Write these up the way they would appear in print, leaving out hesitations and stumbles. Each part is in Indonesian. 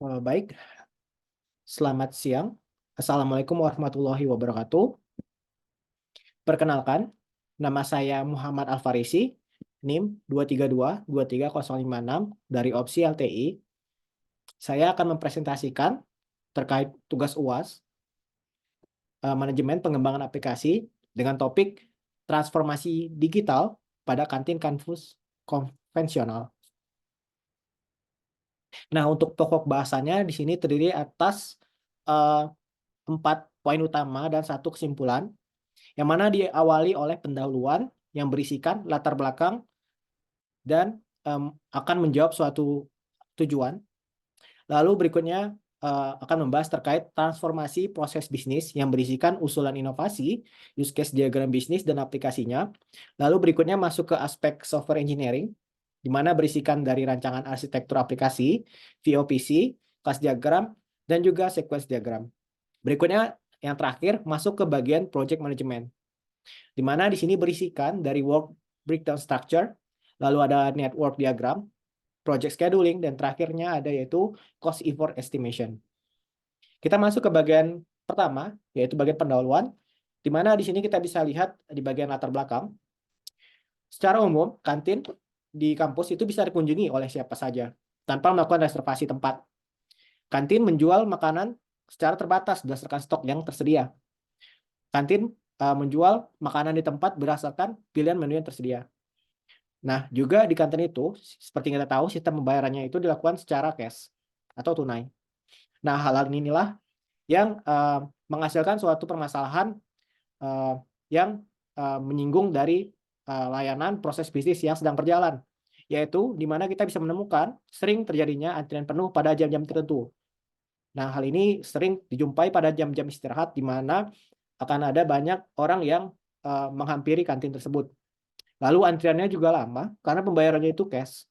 Baik, selamat siang. Assalamualaikum warahmatullahi wabarakatuh. Perkenalkan, nama saya Muhammad Alfarisi, NIM 232-23056 dari opsi LTI. Saya akan mempresentasikan terkait tugas UAS, manajemen pengembangan aplikasi dengan topik transformasi digital pada kantin kampus konvensional. Nah, untuk pokok bahasanya di sini terdiri atas 4 poin utama dan 1 kesimpulan, yang mana diawali oleh pendahuluan yang berisikan latar belakang dan akan menjawab suatu tujuan. Lalu berikutnya akan membahas terkait transformasi proses bisnis yang berisikan usulan inovasi, use case diagram bisnis dan aplikasinya. Lalu berikutnya masuk ke aspek software engineering, di mana berisikan dari rancangan arsitektur aplikasi, VOPC, class diagram, dan juga sequence diagram. Berikutnya yang terakhir masuk ke bagian project management, di mana di sini berisikan dari work breakdown structure, lalu ada network diagram, project scheduling, dan terakhirnya ada yaitu cost effort estimation. Kita masuk ke bagian pertama, yaitu bagian pendahuluan, di mana di sini kita bisa lihat di bagian latar belakang. Secara umum, kantin di kampus itu bisa dikunjungi oleh siapa saja, tanpa melakukan reservasi tempat. Kantin menjual makanan secara terbatas berdasarkan stok yang tersedia. Kantin menjual makanan di tempat berdasarkan pilihan menu yang tersedia. Nah, juga di kantin itu, seperti kita tahu, sistem pembayarannya itu dilakukan secara cash atau tunai. Nah, hal inilah yang menghasilkan suatu permasalahan yang menyinggung dari layanan proses bisnis yang sedang berjalan, yaitu di mana kita bisa menemukan sering terjadinya antrian penuh pada jam-jam tertentu. Nah, hal ini sering dijumpai pada jam-jam istirahat, di mana akan ada banyak orang yang menghampiri kantin tersebut. Lalu antriannya juga lama karena pembayarannya itu cash.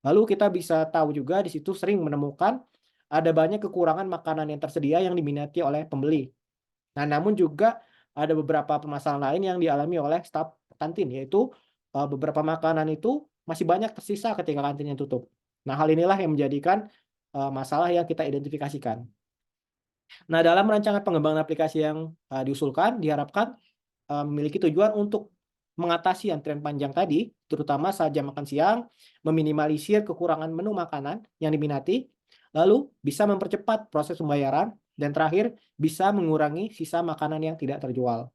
Lalu kita bisa tahu juga di situ sering menemukan ada banyak kekurangan makanan yang tersedia yang diminati oleh pembeli. Nah, namun juga ada beberapa permasalahan lain yang dialami oleh staf kantin, yaitu beberapa makanan itu masih banyak tersisa ketika kantinnya tutup. Nah, hal inilah yang menjadikan masalah yang kita identifikasikan. Nah, dalam rancangan pengembangan aplikasi yang diusulkan, diharapkan memiliki tujuan untuk mengatasi antrian panjang tadi, terutama saat jam makan siang, meminimalisir kekurangan menu makanan yang diminati, lalu bisa mempercepat proses pembayaran, dan terakhir bisa mengurangi sisa makanan yang tidak terjual.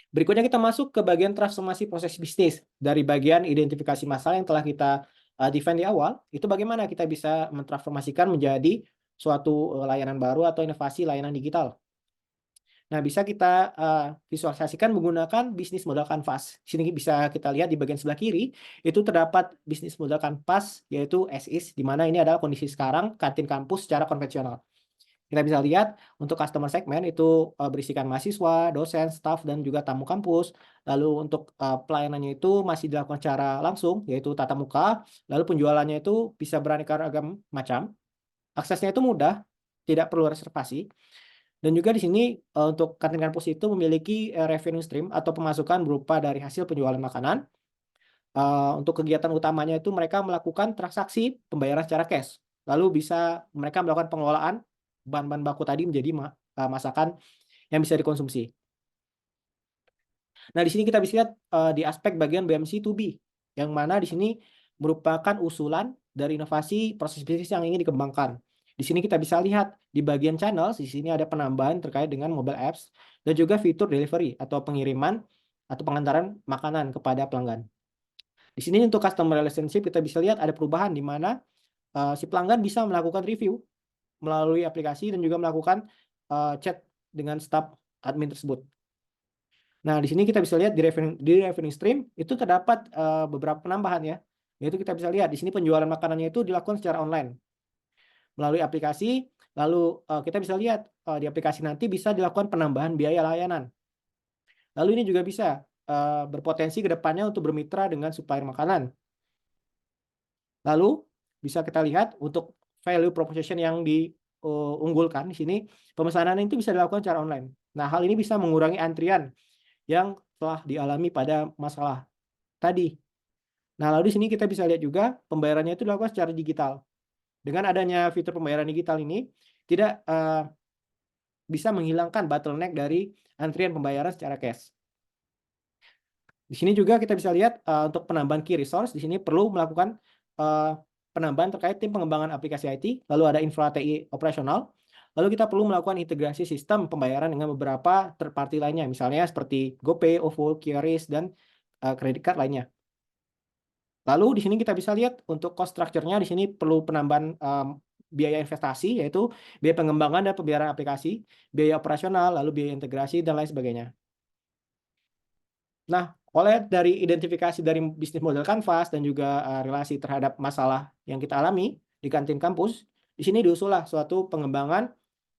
Berikutnya kita masuk ke bagian transformasi proses bisnis. Dari bagian identifikasi masalah yang telah kita define di awal, itu bagaimana kita bisa mentransformasikan menjadi suatu layanan baru atau inovasi layanan digital. Nah, bisa kita visualisasikan menggunakan bisnis model kanvas. Di sini bisa kita lihat di bagian sebelah kiri, itu terdapat bisnis model kanvas, yaitu as is, di mana ini adalah kondisi sekarang kantin kampus secara konvensional. Kita bisa lihat untuk customer segment itu berisikan mahasiswa, dosen, staff, dan juga tamu kampus. Lalu untuk pelayanannya itu masih dilakukan secara langsung, yaitu tatap muka. Lalu penjualannya itu bisa beraneka ragam macam. Aksesnya itu mudah, tidak perlu reservasi. Dan juga di sini untuk kantin kampus itu memiliki revenue stream atau pemasukan berupa dari hasil penjualan makanan. Untuk kegiatan utamanya itu mereka melakukan transaksi pembayaran secara cash. Lalu bisa mereka melakukan pengelolaan bahan-bahan baku tadi menjadi masakan yang bisa dikonsumsi. Nah, di sini kita bisa lihat di aspek bagian BMC2B, yang mana di sini merupakan usulan dari inovasi proses bisnis yang ingin dikembangkan. Di sini kita bisa lihat di bagian channel, di sini ada penambahan terkait dengan mobile apps dan juga fitur delivery atau pengiriman atau pengantaran makanan kepada pelanggan. Di sini untuk customer relationship kita bisa lihat ada perubahan di mana si pelanggan bisa melakukan review melalui aplikasi dan juga melakukan chat dengan staf admin tersebut. Nah, di sini kita bisa lihat di revenue stream itu terdapat beberapa penambahan ya. Yaitu kita bisa lihat di sini penjualan makanannya itu dilakukan secara online melalui aplikasi. Lalu kita bisa lihat di aplikasi nanti bisa dilakukan penambahan biaya layanan. Lalu ini juga bisa berpotensi ke depannya untuk bermitra dengan supplier makanan. Lalu bisa kita lihat untuk value proposition yang diunggulkan di sini, pemesanan itu bisa dilakukan secara online. Nah, hal ini bisa mengurangi antrian yang telah dialami pada masalah tadi. Nah, lalu di sini kita bisa lihat juga pembayarannya itu dilakukan secara digital. Dengan adanya fitur pembayaran digital ini, tidak bisa menghilangkan bottleneck dari antrian pembayaran secara cash. Di sini juga kita bisa lihat untuk penambahan key resource, di sini perlu melakukan penambahan terkait tim pengembangan aplikasi IT, lalu ada infra TI operasional, lalu kita perlu melakukan integrasi sistem pembayaran dengan beberapa third party lainnya, misalnya seperti GoPay, OVO, QRIS, dan credit card lainnya. Lalu di sini kita bisa lihat untuk cost structure-nya di sini perlu penambahan biaya investasi, yaitu biaya pengembangan dan pembayaran aplikasi, biaya operasional, lalu biaya integrasi, dan lain sebagainya. Nah, oleh dari identifikasi dari bisnis model Canvas dan juga relasi terhadap masalah yang kita alami di kantin kampus, di sini diusullah suatu pengembangan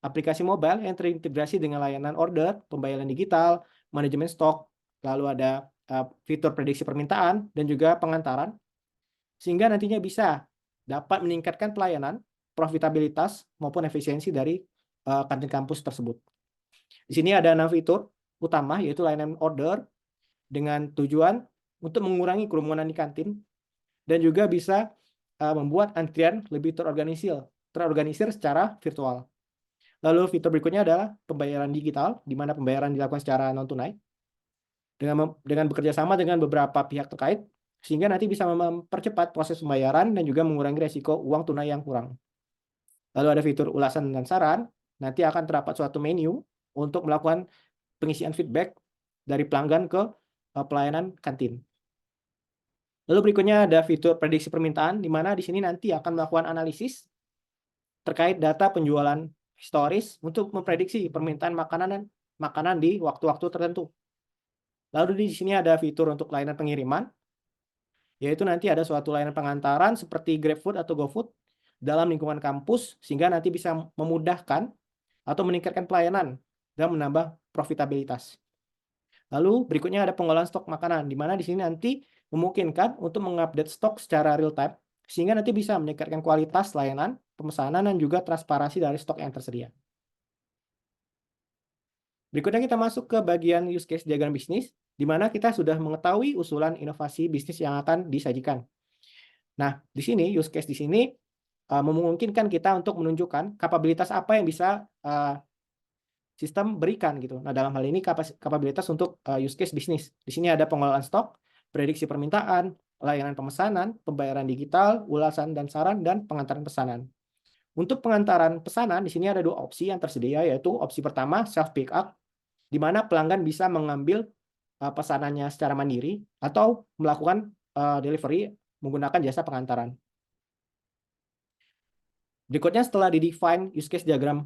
aplikasi mobile yang terintegrasi dengan layanan order, pembayaran digital, manajemen stok, lalu ada fitur prediksi permintaan, dan juga pengantaran, sehingga nantinya bisa dapat meningkatkan pelayanan, profitabilitas, maupun efisiensi dari kantin kampus tersebut. Di sini ada 6 fitur utama, yaitu layanan order, dengan tujuan untuk mengurangi kerumunan di kantin dan juga bisa membuat antrian lebih terorganisir secara virtual. Lalu fitur berikutnya adalah pembayaran digital, di mana pembayaran dilakukan secara non-tunai dengan bekerja sama dengan beberapa pihak terkait, sehingga nanti bisa mempercepat proses pembayaran dan juga mengurangi resiko uang tunai yang kurang. Lalu ada fitur ulasan dan saran, nanti akan terdapat suatu menu untuk melakukan pengisian feedback dari pelanggan ke pelayanan kantin. Lalu berikutnya ada fitur prediksi permintaan, di mana di sini nanti akan melakukan analisis terkait data penjualan historis untuk memprediksi permintaan makanan di waktu-waktu tertentu. Lalu di sini ada fitur untuk layanan pengiriman, yaitu nanti ada suatu layanan pengantaran seperti GrabFood atau GoFood dalam lingkungan kampus, sehingga nanti bisa memudahkan atau meningkatkan pelayanan dan menambah profitabilitas. Lalu berikutnya ada pengolahan stok makanan, di mana di sini nanti memungkinkan untuk mengupdate stok secara real time, sehingga nanti bisa meningkatkan kualitas layanan, pemesanan, dan juga transparansi dari stok yang tersedia. Berikutnya kita masuk ke bagian use case diagram bisnis, di mana kita sudah mengetahui usulan inovasi bisnis yang akan disajikan. Nah, di sini use case di sini memungkinkan kita untuk menunjukkan kapabilitas apa yang bisa sistem berikan gitu. Nah, dalam hal ini kapabilitas untuk use case bisnis. Di sini ada pengelolaan stok, prediksi permintaan, layanan pemesanan, pembayaran digital, ulasan dan saran, dan pengantaran pesanan. Untuk pengantaran pesanan, di sini ada 2 opsi yang tersedia, yaitu opsi pertama self pick up, di mana pelanggan bisa mengambil pesanannya secara mandiri atau melakukan delivery menggunakan jasa pengantaran. Berikutnya setelah di-define use case diagram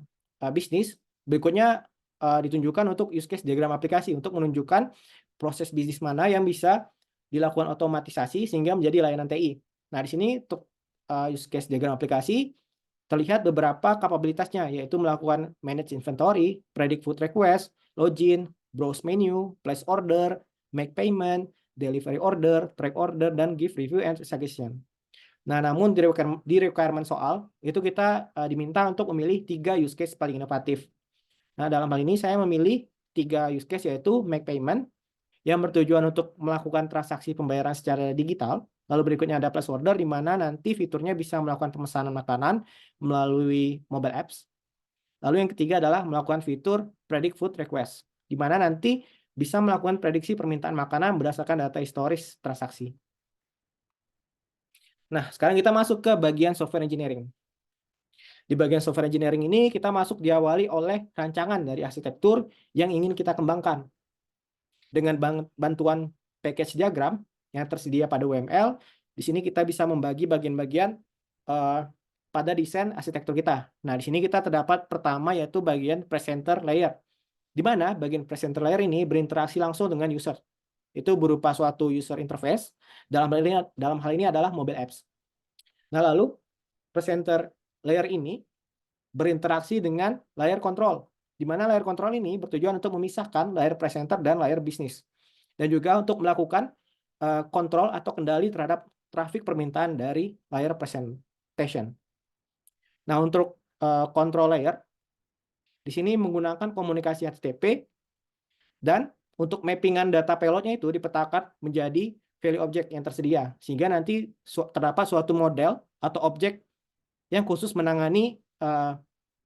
bisnis, berikutnya ditunjukkan untuk use case diagram aplikasi untuk menunjukkan proses bisnis mana yang bisa dilakukan otomatisasi sehingga menjadi layanan TI. Nah, di sini untuk use case diagram aplikasi terlihat beberapa kapabilitasnya, yaitu melakukan manage inventory, predict food request, login, browse menu, place order, make payment, delivery order, track order, dan give review and suggestion. Nah, namun di requirement soal, itu kita diminta untuk memilih 3 use case paling inovatif. Nah, dalam hal ini saya memilih 3 use case, yaitu make payment, yang bertujuan untuk melakukan transaksi pembayaran secara digital. Lalu berikutnya ada plus order, di mana nanti fiturnya bisa melakukan pemesanan makanan melalui mobile apps. Lalu yang ketiga adalah melakukan fitur predict food request, di mana nanti bisa melakukan prediksi permintaan makanan berdasarkan data historis transaksi. Nah, sekarang kita masuk ke bagian software engineering. Di bagian software engineering ini kita masuk diawali oleh rancangan dari arsitektur yang ingin kita kembangkan. Dengan bantuan package diagram yang tersedia pada UML, di sini kita bisa membagi bagian-bagian pada desain arsitektur kita. Nah, di sini kita terdapat pertama yaitu bagian presenter layer, di mana bagian presenter layer ini berinteraksi langsung dengan user. Itu berupa suatu user interface, dalam hal ini adalah mobile apps. Nah, lalu presenter layer ini berinteraksi dengan layer control, di mana layer control ini bertujuan untuk memisahkan layer presenter dan layer bisnis, dan juga untuk melakukan kontrol atau kendali terhadap trafik permintaan dari layer presentation. Nah, untuk control layer di sini menggunakan komunikasi HTTP, dan untuk mappingan data payloadnya itu dipetakan menjadi value object yang tersedia, sehingga nanti terdapat suatu model atau objek yang khusus menangani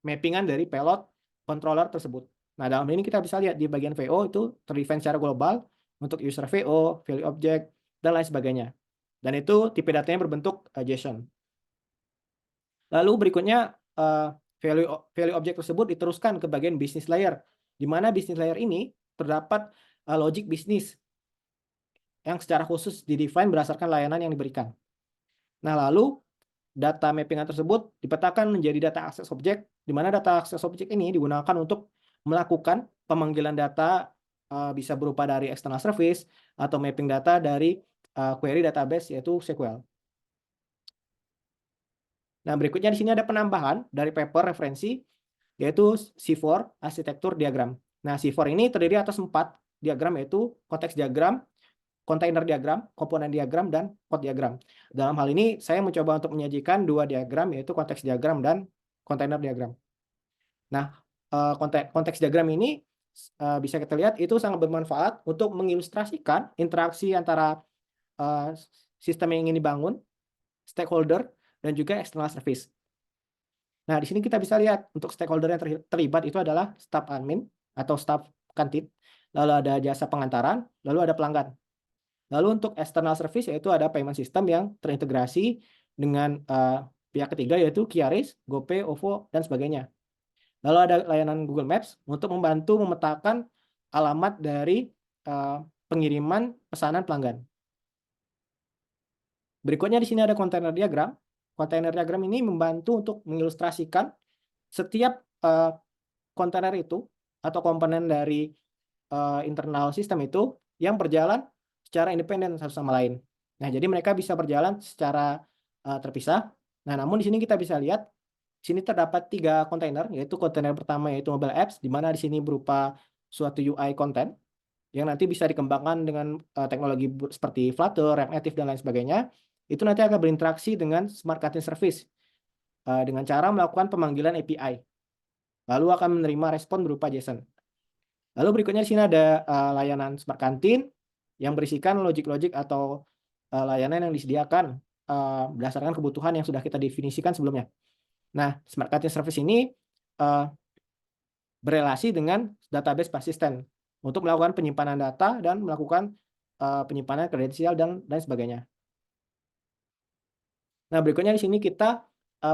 mappingan dari payload controller tersebut. Nah, dalam ini kita bisa lihat di bagian VO itu terdefine secara global untuk user VO, value object, dan lain sebagainya. Dan itu tipe datanya berbentuk JSON. Lalu berikutnya value object tersebut diteruskan ke bagian business layer, di mana business layer ini terdapat logic bisnis yang secara khusus didefine berdasarkan layanan yang diberikan. Nah, lalu data mappingan tersebut dipetakan menjadi data akses objek, di mana data akses objek ini digunakan untuk melakukan pemanggilan data bisa berupa dari external service atau mapping data dari query database yaitu SQL. Nah, berikutnya di sini ada penambahan dari paper referensi yaitu C4 arsitektur diagram. Nah, C4 ini terdiri atas 4 diagram yaitu konteks diagram, kontainer diagram, komponen diagram, dan code diagram. Dalam hal ini, saya mencoba untuk menyajikan 2 diagram, yaitu konteks diagram dan kontainer diagram. Nah, konteks diagram ini bisa kita lihat itu sangat bermanfaat untuk mengilustrasikan interaksi antara sistem yang ingin dibangun, stakeholder, dan juga external service. Nah, di sini kita bisa lihat untuk stakeholder yang terlibat itu adalah staf admin atau staf kantin, lalu ada jasa pengantaran, lalu ada pelanggan. Lalu untuk external service yaitu ada payment system yang terintegrasi dengan pihak ketiga yaitu QRIS, GoPay, OVO, dan sebagainya. Lalu ada layanan Google Maps untuk membantu memetakan alamat dari pengiriman pesanan pelanggan. Berikutnya di sini ada kontainer diagram. Kontainer diagram ini membantu untuk mengilustrasikan setiap kontainer itu atau komponen dari internal sistem itu yang berjalan secara independen satu sama lain. Nah, jadi mereka bisa berjalan secara terpisah. Nah, namun di sini kita bisa lihat, di sini terdapat 3 kontainer, yaitu kontainer pertama yaitu mobile apps, di mana di sini berupa suatu UI konten yang nanti bisa dikembangkan dengan teknologi seperti Flutter, React Native, dan lain sebagainya. Itu nanti akan berinteraksi dengan Smart Canteen Service dengan cara melakukan pemanggilan API. Lalu akan menerima respon berupa JSON. Lalu berikutnya di sini ada layanan Smart Canteen yang berisikan logic-logic atau layanan yang disediakan berdasarkan kebutuhan yang sudah kita definisikan sebelumnya. Nah, Smart Canteen Service ini berelasi dengan database persistent untuk melakukan penyimpanan data dan melakukan penyimpanan kredensial dan sebagainya. Nah, berikutnya di sini kita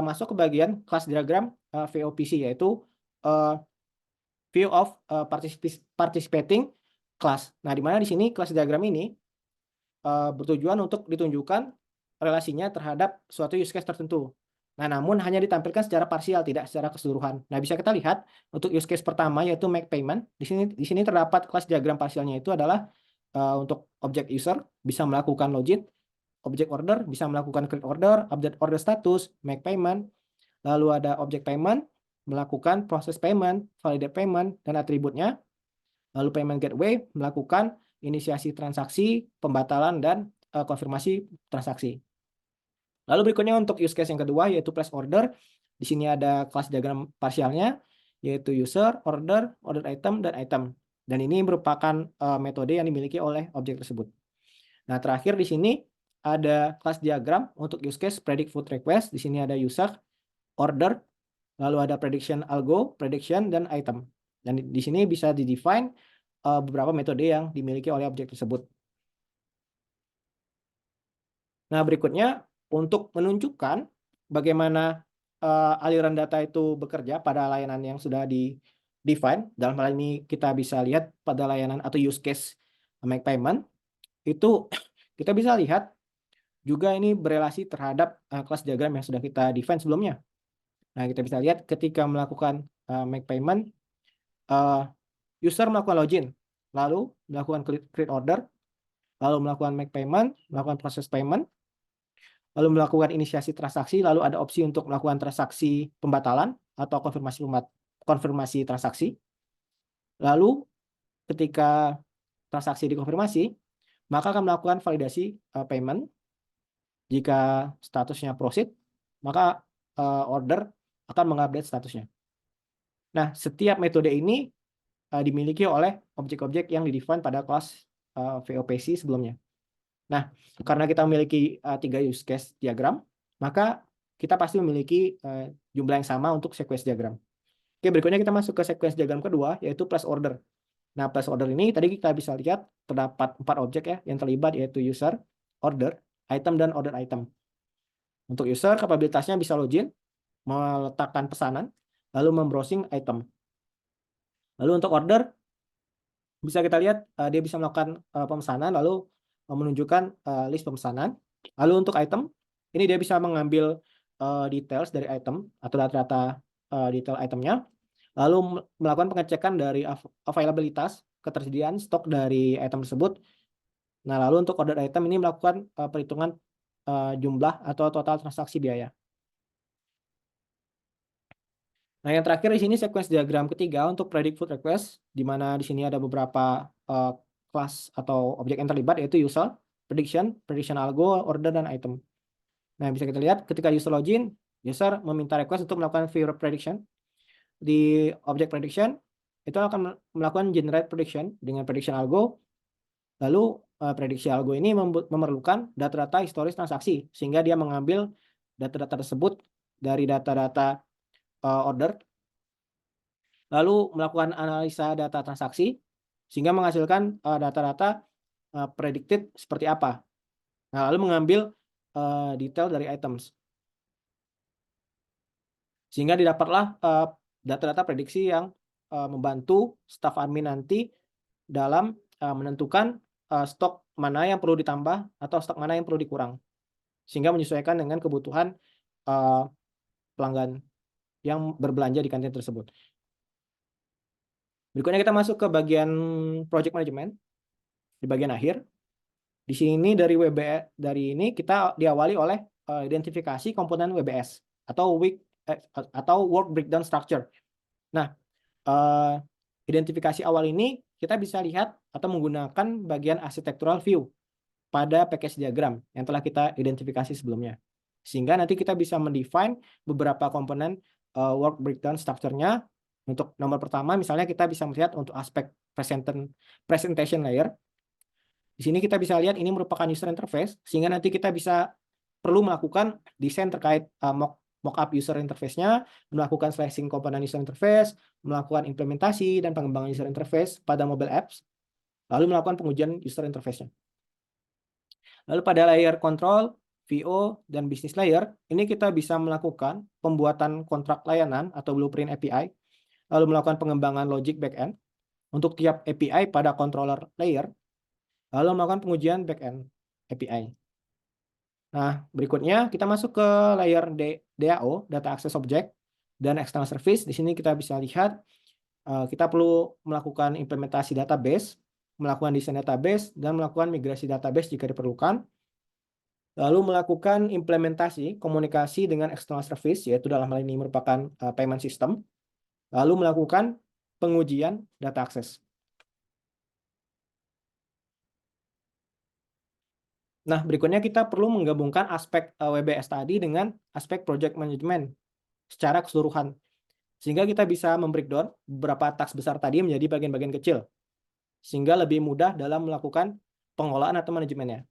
masuk ke bagian class diagram VOPC, yaitu view of participating class. Nah, di mana di sini kelas diagram ini bertujuan untuk ditunjukkan relasinya terhadap suatu use case tertentu. Nah, namun hanya ditampilkan secara parsial, tidak secara keseluruhan. Nah, bisa kita lihat untuk use case pertama yaitu make payment. Di sini terdapat kelas diagram parsialnya itu adalah untuk objek user bisa melakukan login, objek order bisa melakukan create order, update order status, make payment. Lalu ada objek payment melakukan proses payment, validate payment, dan atributnya. Lalu payment gateway melakukan inisiasi transaksi, pembatalan, dan konfirmasi transaksi. Lalu berikutnya untuk use case yang kedua yaitu place order. Di sini ada kelas diagram parsialnya yaitu user, order, order item, dan item. Dan ini merupakan metode yang dimiliki oleh objek tersebut. Nah, terakhir di sini ada kelas diagram untuk use case predict food request. Di sini ada user, order, lalu ada prediction algo, prediction, dan item. Dan di sini bisa di-define beberapa metode yang dimiliki oleh objek tersebut. Nah, berikutnya untuk menunjukkan bagaimana aliran data itu bekerja pada layanan yang sudah di-define, dalam hal ini kita bisa lihat pada layanan atau use case make payment, itu kita bisa lihat juga ini berelasi terhadap kelas diagram yang sudah kita define sebelumnya. Nah, kita bisa lihat ketika melakukan make payment, user melakukan login, lalu melakukan create order, lalu melakukan make payment, melakukan proses payment, lalu melakukan inisiasi transaksi, lalu ada opsi untuk melakukan transaksi pembatalan atau konfirmasi transaksi. Lalu ketika transaksi dikonfirmasi, maka akan melakukan validasi payment. Jika statusnya proceed, maka order akan mengupdate statusnya. Nah, setiap metode ini dimiliki oleh objek-objek yang di-define pada kelas VOPC sebelumnya. Nah, karena kita memiliki 3 use case diagram, maka kita pasti memiliki jumlah yang sama untuk sequence diagram. Oke, berikutnya kita masuk ke sequence diagram kedua, yaitu place order. Nah, place order ini tadi kita bisa lihat terdapat 4 objek ya yang terlibat, yaitu user, order, item, dan order item. Untuk user, kapabilitasnya bisa login, meletakkan pesanan, lalu membrowsing item. Lalu untuk order, bisa kita lihat dia bisa melakukan pemesanan, lalu menunjukkan list pemesanan. Lalu untuk item, ini dia bisa mengambil details dari item atau data-data detail itemnya, lalu melakukan pengecekan dari availabilitas, ketersediaan stok dari item tersebut. Nah, lalu untuk order item ini melakukan perhitungan jumlah atau total transaksi biaya. Nah, yang terakhir di sini sequence diagram ketiga untuk predict food request, di mana di sini ada beberapa kelas atau objek yang terlibat, yaitu user, prediction algo, order, dan item. Nah, bisa kita lihat ketika user login, user meminta request untuk melakukan view prediction. Di objek prediction, itu akan melakukan generate prediction dengan prediction algo. Lalu prediksi algo ini memerlukan data-data historis transaksi, sehingga dia mengambil data-data tersebut dari data-data order, lalu melakukan analisa data transaksi, sehingga menghasilkan data-data predicted seperti apa. Nah, lalu mengambil detail dari items, sehingga didapatlah data-data prediksi yang membantu staf admin nanti dalam menentukan stok mana yang perlu ditambah atau stok mana yang perlu dikurang, sehingga menyesuaikan dengan kebutuhan pelanggan yang berbelanja di kantin tersebut. Berikutnya kita masuk ke bagian project management di bagian akhir. Di sini dari ini kita diawali oleh identifikasi komponen WBS atau work breakdown structure. Nah, identifikasi awal ini kita bisa lihat atau menggunakan bagian architectural view pada package diagram yang telah kita identifikasi sebelumnya. Sehingga nanti kita bisa mendefine beberapa komponen work breakdown structure-nya. Untuk nomor pertama, misalnya kita bisa melihat untuk aspek presentation layer. Di sini kita bisa lihat ini merupakan user interface, sehingga nanti kita bisa perlu melakukan desain terkait mockup user interface-nya, melakukan slicing komponen user interface, melakukan implementasi dan pengembangan user interface pada mobile apps, lalu melakukan pengujian user interface-nya. Lalu pada layer control, VO, dan business layer, ini kita bisa melakukan pembuatan kontrak layanan atau blueprint API, lalu melakukan pengembangan logic backend untuk tiap API pada controller layer, lalu melakukan pengujian backend API. Nah, berikutnya kita masuk ke layer DAO, Data Access Object, dan External Service. Di sini kita bisa lihat kita perlu melakukan implementasi database, melakukan desain database, dan melakukan migrasi database jika diperlukan. Lalu melakukan implementasi komunikasi dengan external service, yaitu dalam hal ini merupakan payment system. Lalu melakukan pengujian data akses. Nah, berikutnya kita perlu menggabungkan aspek WBS tadi dengan aspek project management secara keseluruhan. Sehingga kita bisa membreakdown beberapa task besar tadi menjadi bagian-bagian kecil. Sehingga lebih mudah dalam melakukan pengelolaan atau manajemennya.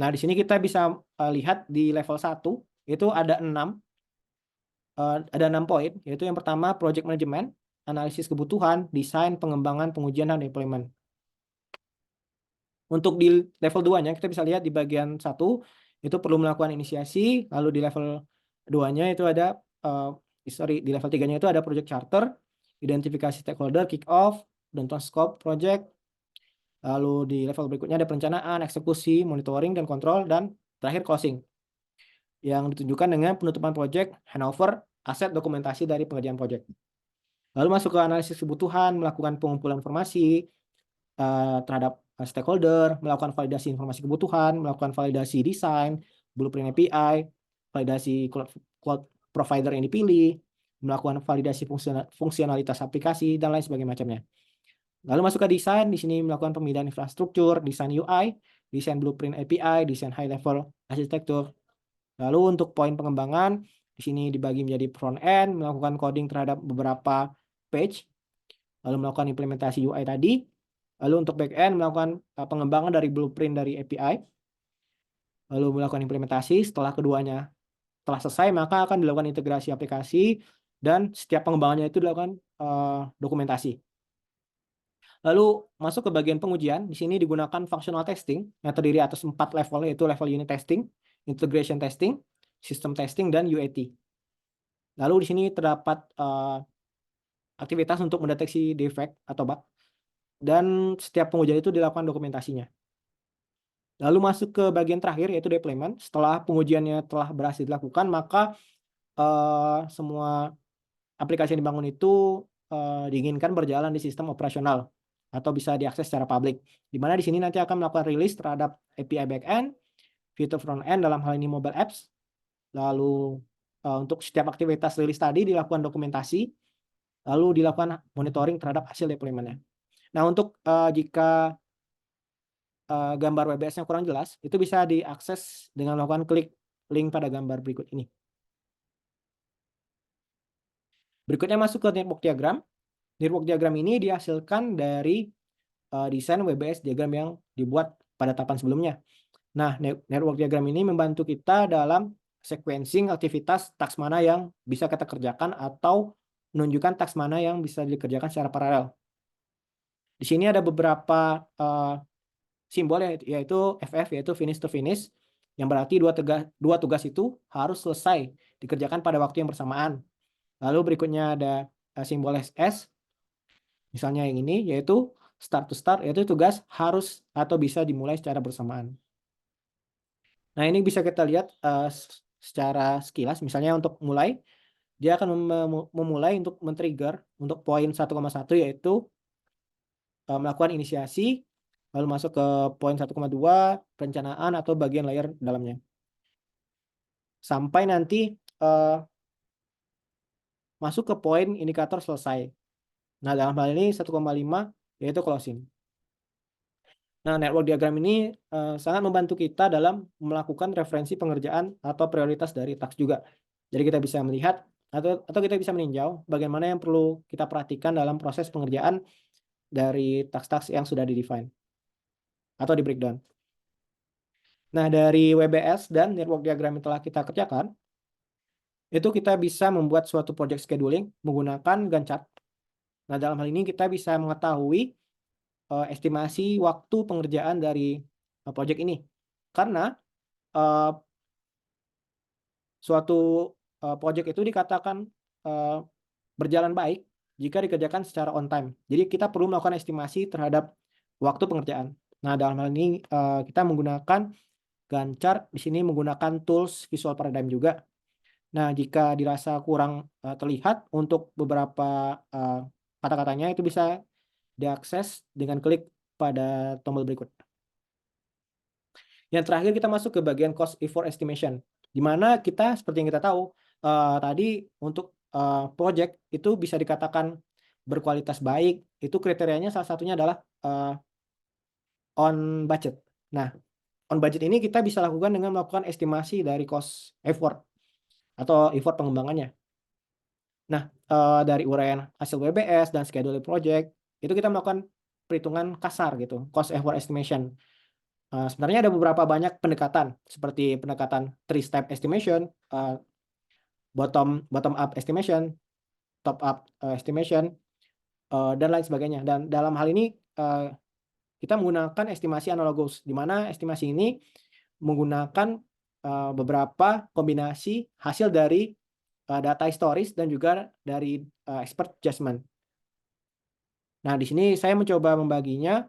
Nah, di sini kita bisa lihat di level 1, itu ada 6 poin, yaitu yang pertama project management, analisis kebutuhan, desain, pengembangan, pengujian, dan deployment. Untuk di level 2-nya, kita bisa lihat di bagian 1, itu perlu melakukan inisiasi, lalu di level 2-nya itu ada, di level 3-nya itu ada project charter, identifikasi stakeholder, kick off, dan scope project, lalu di level berikutnya ada perencanaan, eksekusi, monitoring, dan kontrol, dan terakhir closing, yang ditunjukkan dengan penutupan project, handover, aset dokumentasi dari pengerjaan project. Lalu masuk ke analisis kebutuhan, melakukan pengumpulan informasi terhadap stakeholder, melakukan validasi informasi kebutuhan, melakukan validasi desain, blueprint API, validasi cloud provider yang dipilih, melakukan validasi fungsionalitas aplikasi, dan lain sebagainya macamnya. Lalu masuk ke desain, di sini melakukan pemilihan infrastruktur, desain UI, desain blueprint API, desain high level arsitektur. Lalu untuk poin pengembangan, di sini dibagi menjadi front end, melakukan coding terhadap beberapa page, lalu melakukan implementasi UI tadi, lalu untuk back end melakukan pengembangan dari blueprint dari API, lalu melakukan implementasi setelah keduanya Setelah selesai, maka akan dilakukan integrasi aplikasi dan setiap pengembangannya itu dilakukan dokumentasi. Lalu masuk ke bagian pengujian, di sini digunakan functional testing yang terdiri atas 4 level, yaitu level unit testing, integration testing, system testing, dan UAT. Lalu di sini terdapat aktivitas untuk mendeteksi defect atau bug, dan setiap pengujian itu dilakukan dokumentasinya. Lalu masuk ke bagian terakhir, yaitu deployment. Setelah pengujiannya telah berhasil dilakukan, maka semua aplikasi yang dibangun itu diinginkan berjalan di sistem operasional atau bisa diakses secara publik. Di mana di sini nanti akan melakukan rilis terhadap API backend, fitur front-end dalam hal ini mobile apps. Lalu untuk setiap aktivitas rilis tadi dilakukan dokumentasi, lalu dilakukan monitoring terhadap hasil deployment-nya. Nah, untuk jika gambar WBS-nya kurang jelas, itu bisa diakses dengan melakukan klik link pada gambar berikut ini. Berikutnya masuk ke network diagram. Network diagram ini dihasilkan dari desain WBS diagram yang dibuat pada tahapan sebelumnya. Nah, network diagram ini membantu kita dalam sequencing aktivitas task mana yang bisa kita kerjakan atau menunjukkan task mana yang bisa dikerjakan secara paralel. Di sini ada beberapa simbol yaitu FF, yaitu finish to finish, yang berarti dua tugas itu harus selesai dikerjakan pada waktu yang bersamaan. Lalu berikutnya ada simbol SS, misalnya yang ini, yaitu start to start, yaitu tugas harus atau bisa dimulai secara bersamaan. Nah, ini bisa kita lihat secara sekilas, misalnya untuk mulai, dia akan memulai untuk men-trigger untuk poin 1,1, yaitu melakukan inisiasi, lalu masuk ke poin 1,2, perencanaan atau bagian layer dalamnya. Sampai nanti masuk ke poin indikator selesai. Nah, dalam hal ini 1,5 yaitu closing. Nah, network diagram ini sangat membantu kita dalam melakukan referensi pengerjaan atau prioritas dari task juga. Jadi kita bisa melihat atau kita bisa meninjau bagaimana yang perlu kita perhatikan dalam proses pengerjaan dari task-task yang sudah di-define atau di breakdown. Nah, dari WBS dan network diagram yang telah kita kerjakan, itu kita bisa membuat suatu project scheduling menggunakan Gantt chart. Nah, dalam hal ini kita bisa mengetahui estimasi waktu pengerjaan dari project ini. Karena suatu project itu dikatakan berjalan baik jika dikerjakan secara on time. Jadi kita perlu melakukan estimasi terhadap waktu pengerjaan. Nah, dalam hal ini kita menggunakan Gantt chart, di sini menggunakan tools Visual Paradigm juga. Nah, jika dirasa kurang terlihat untuk beberapa kata-katanya, itu bisa diakses dengan klik pada tombol berikut. Yang terakhir kita masuk ke bagian cost effort estimation, di mana kita seperti yang kita tahu tadi untuk project itu bisa dikatakan berkualitas baik, itu kriterianya salah satunya adalah on budget. Nah, on budget ini kita bisa lakukan dengan melakukan estimasi dari cost effort atau effort pengembangannya. Nah, dari uraian hasil WBS dan schedule project, itu kita melakukan perhitungan kasar gitu, cost effort estimation. Sebenarnya ada beberapa banyak pendekatan, seperti pendekatan three-step estimation, bottom up estimation, top up estimation, dan lain sebagainya. Dan dalam hal ini kita menggunakan estimasi analogus, di mana estimasi ini menggunakan beberapa kombinasi hasil dari data historis dan juga dari expert judgment. Nah, di sini saya mencoba membaginya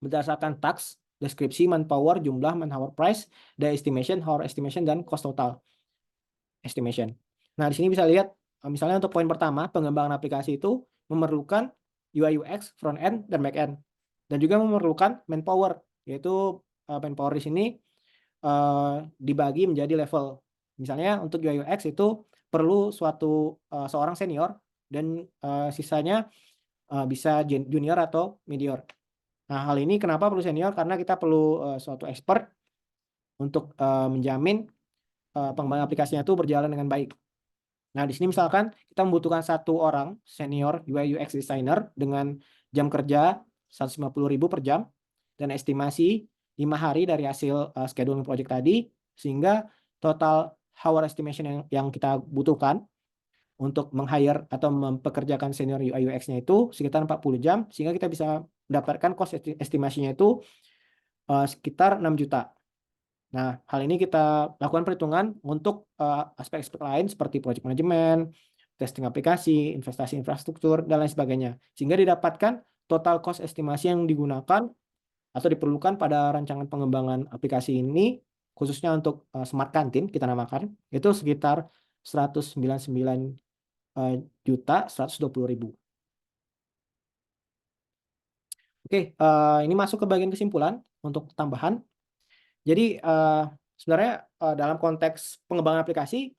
berdasarkan task, deskripsi, manpower, jumlah, manpower price, dan estimation, hour estimation, dan cost total estimation. Nah, di sini bisa lihat, misalnya untuk poin pertama, pengembangan aplikasi itu memerlukan UI UX, front end, dan back end. Dan juga memerlukan manpower, yaitu manpower di sini dibagi menjadi level. Misalnya untuk UI UX itu perlu seorang senior, dan sisanya bisa junior atau medior. Nah, hal ini kenapa perlu senior? Karena kita perlu suatu expert untuk menjamin pengembangan aplikasinya itu berjalan dengan baik. Nah, di sini misalkan kita membutuhkan satu orang senior UI UX designer dengan jam kerja 150.000 per jam dan estimasi 5 hari dari hasil scheduling project tadi, sehingga total hour estimation yang kita butuhkan untuk meng-hire atau mempekerjakan senior UI UX-nya itu sekitar 40 jam, sehingga kita bisa mendapatkan cost estimasinya itu sekitar 6 juta. Nah, hal ini kita lakukan perhitungan untuk aspek-aspek lain seperti project management, testing aplikasi, investasi infrastruktur, dan lain sebagainya. Sehingga didapatkan total cost estimasi yang digunakan atau diperlukan pada rancangan pengembangan aplikasi ini, khususnya untuk Smart Kantin, kita namakan, itu sekitar 199 juta 120.000. Oke, ini masuk ke bagian kesimpulan untuk tambahan. Jadi sebenarnya dalam konteks pengembangan aplikasi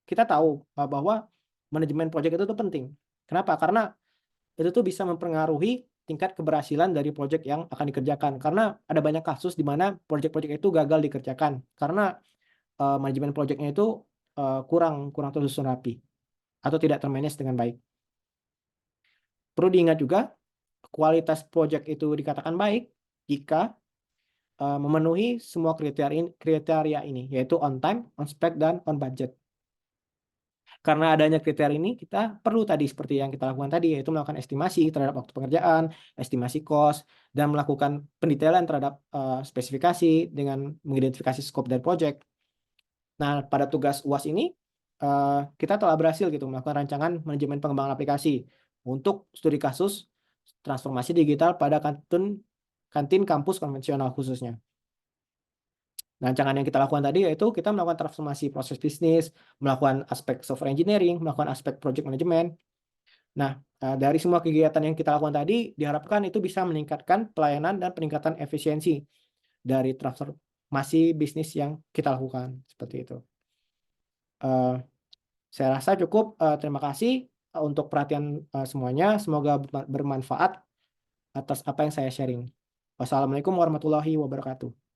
kita tahu bahwa manajemen proyek itu tuh penting. Kenapa? Karena itu tuh bisa mempengaruhi tingkat keberhasilan dari proyek yang akan dikerjakan. Karena ada banyak kasus di mana proyek-proyek itu gagal dikerjakan karena manajemen proyeknya itu kurang tersusun rapi atau tidak termanage dengan baik. Perlu diingat juga kualitas proyek itu dikatakan baik jika memenuhi semua kriteria ini, yaitu on time, on spec, dan on budget. Karena adanya kriteria ini, kita perlu tadi seperti yang kita lakukan tadi, yaitu melakukan estimasi terhadap waktu pengerjaan, estimasi cost, dan melakukan pendetailan terhadap spesifikasi dengan mengidentifikasi skop dari project. Nah, pada tugas UAS ini, kita telah berhasil gitu melakukan rancangan manajemen pengembangan aplikasi untuk studi kasus transformasi digital pada kantin kampus konvensional khususnya. Rancangan yang kita lakukan tadi yaitu kita melakukan transformasi proses bisnis, melakukan aspek software engineering, melakukan aspek project management. Nah, dari semua kegiatan yang kita lakukan tadi, diharapkan itu bisa meningkatkan pelayanan dan peningkatan efisiensi dari transformasi bisnis yang kita lakukan. Seperti itu. Saya rasa cukup. Terima kasih untuk perhatian semuanya. Semoga bermanfaat atas apa yang saya sharing. Wassalamualaikum warahmatullahi wabarakatuh.